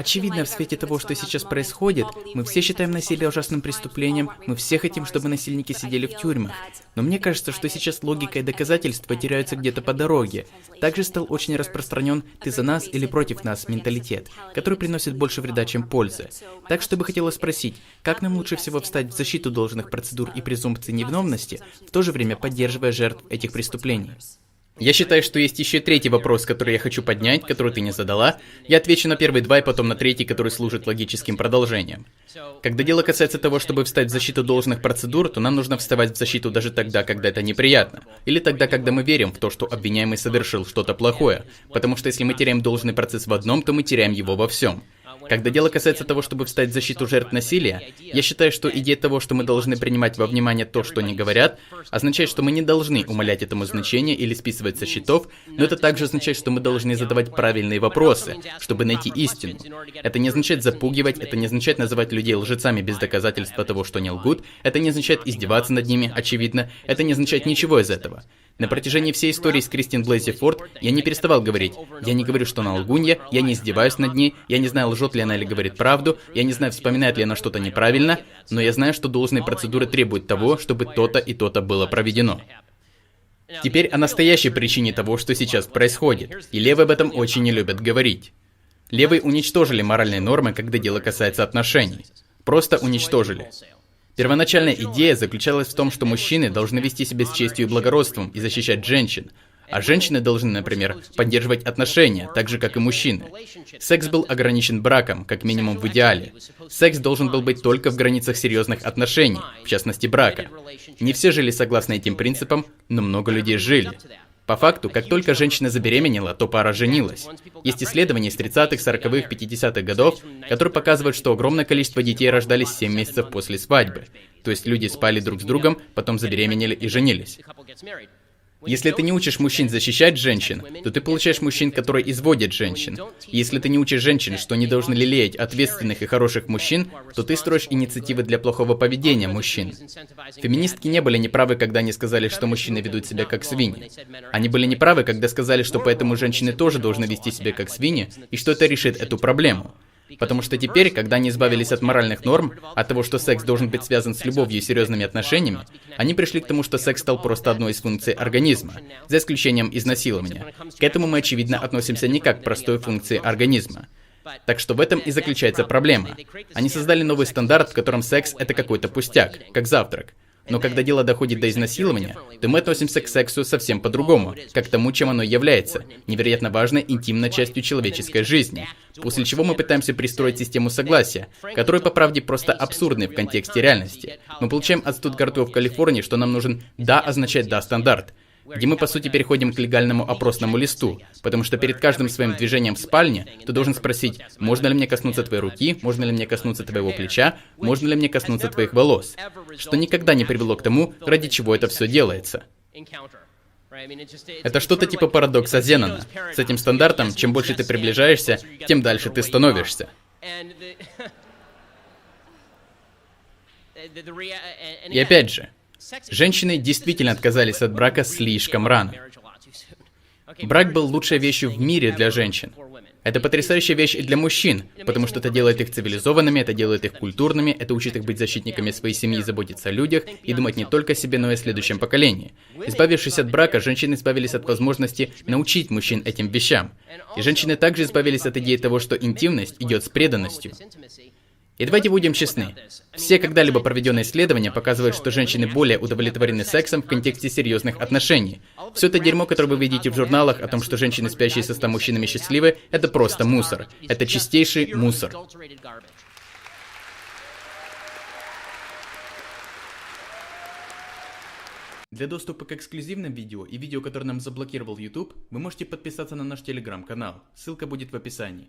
Очевидно, в свете того, что сейчас происходит, мы все считаем насилие ужасным преступлением, мы все хотим, чтобы насильники сидели в тюрьмах. Но мне кажется, что сейчас логика и доказательства теряются где-то по дороге. Также стал очень распространен «ты за нас или против нас» менталитет, который приносит больше вреда, чем пользы. Так что бы хотела спросить, как нам лучше всего встать в защиту должных процедур и презумпций невиновности, в то же время поддерживая жертв этих преступлений? Я считаю, что есть еще третий вопрос, который я хочу поднять, который ты не задала. Я отвечу на первые два и потом на третий, который служит логическим продолжением. Когда дело касается того, чтобы встать в защиту должных процедур, то нам нужно вставать в защиту даже тогда, когда это неприятно. Или тогда, когда мы верим в то, что обвиняемый совершил что-то плохое. Потому что если мы теряем должный процесс в одном, то мы теряем его во всем. Когда дело касается того, чтобы встать в защиту жертв насилия, я считаю, что идея того, что мы должны принимать во внимание то, что они говорят, означает, что мы не должны умалять этому значение или списывать со счетов, но это также означает, что мы должны задавать правильные вопросы, чтобы найти истину. Это не означает запугивать, это не означает называть людей лжецами без доказательства того, что они лгут, это не означает издеваться над ними, очевидно, это не означает ничего из этого. На протяжении всей истории с Кристин Блейзи Форд я не переставал говорить: я не говорю, что она лгунья, я не издеваюсь над ней, я не знаю, лжет ли она или говорит правду, я не знаю, вспоминает ли она что-то неправильно, но я знаю, что должные процедуры требуют того, чтобы то-то и то-то было проведено. Теперь о настоящей причине того, что сейчас происходит, и левые об этом очень не любят говорить. Левые уничтожили моральные нормы, когда дело касается отношений. Просто уничтожили. Первоначальная идея заключалась в том, что мужчины должны вести себя с честью и благородством и защищать женщин, а женщины должны, например, поддерживать отношения, так же, как и мужчины. Секс был ограничен браком, как минимум в идеале. Секс должен был быть только в границах серьезных отношений, в частности брака. Не все жили согласно этим принципам, но много людей жили. По факту, как только женщина забеременела, то пара женилась. Есть исследования из 30-х, 40-х, 50-х годов, которые показывают, что огромное количество детей рождались 7 месяцев после свадьбы. То есть люди спали друг с другом, потом забеременели и женились. Если ты не учишь мужчин защищать женщин, то ты получаешь мужчин, которые изводят женщин. И если ты не учишь женщин, что они должны лелеять ответственных и хороших мужчин, то ты строишь инициативы для плохого поведения мужчин. Феминистки не были неправы, когда они сказали, что мужчины ведут себя как свиньи. Они были неправы, когда сказали, что поэтому женщины тоже должны вести себя как свиньи, и что это решит эту проблему. Потому что теперь, когда они избавились от моральных норм, от того, что секс должен быть связан с любовью и серьезными отношениями, они пришли к тому, что секс стал просто одной из функций организма, за исключением изнасилования. К этому мы, очевидно, относимся не как к простой функции организма. Так что в этом и заключается проблема. Они создали новый стандарт, в котором секс — это какой-то пустяк, как завтрак. Но когда дело доходит до изнасилования, то мы относимся к сексу совсем по-другому, как к тому, чем оно является, невероятно важной интимной частью человеческой жизни. После чего мы пытаемся пристроить систему согласия, которая, по правде, просто абсурдной в контексте реальности. Мы получаем от студгартов в Калифорнии, что нам нужен «да» означает «да» стандарт, где мы, по сути, переходим к легальному опросному листу, потому что перед каждым своим движением в спальне ты должен спросить: можно ли мне коснуться твоей руки, можно ли мне коснуться твоего плеча, можно ли мне коснуться твоих волос, что никогда не привело к тому, ради чего это все делается. Это что-то типа парадокса Зенона. С этим стандартом, чем больше ты приближаешься, тем дальше ты становишься. И опять же, женщины действительно отказались от брака слишком рано. Брак был лучшей вещью в мире для женщин. Это потрясающая вещь и для мужчин, потому что это делает их цивилизованными, это делает их культурными, это учит их быть защитниками своей семьи, заботиться о людях и думать не только о себе, но и о следующем поколении. Избавившись от брака, женщины избавились от возможности научить мужчин этим вещам. И женщины также избавились от идеи того, что интимность идет с преданностью. И давайте будем честны. Все когда-либо проведенные исследования показывают, что женщины более удовлетворены сексом в контексте серьезных отношений. Все это дерьмо, которое вы видите в журналах о том, что женщины, спящие со 100 мужчинами, счастливы, это просто мусор. Это чистейший мусор. Для доступа к эксклюзивным видео и видео, которые нам заблокировал YouTube, вы можете подписаться на наш телеграм-канал. Ссылка будет в описании.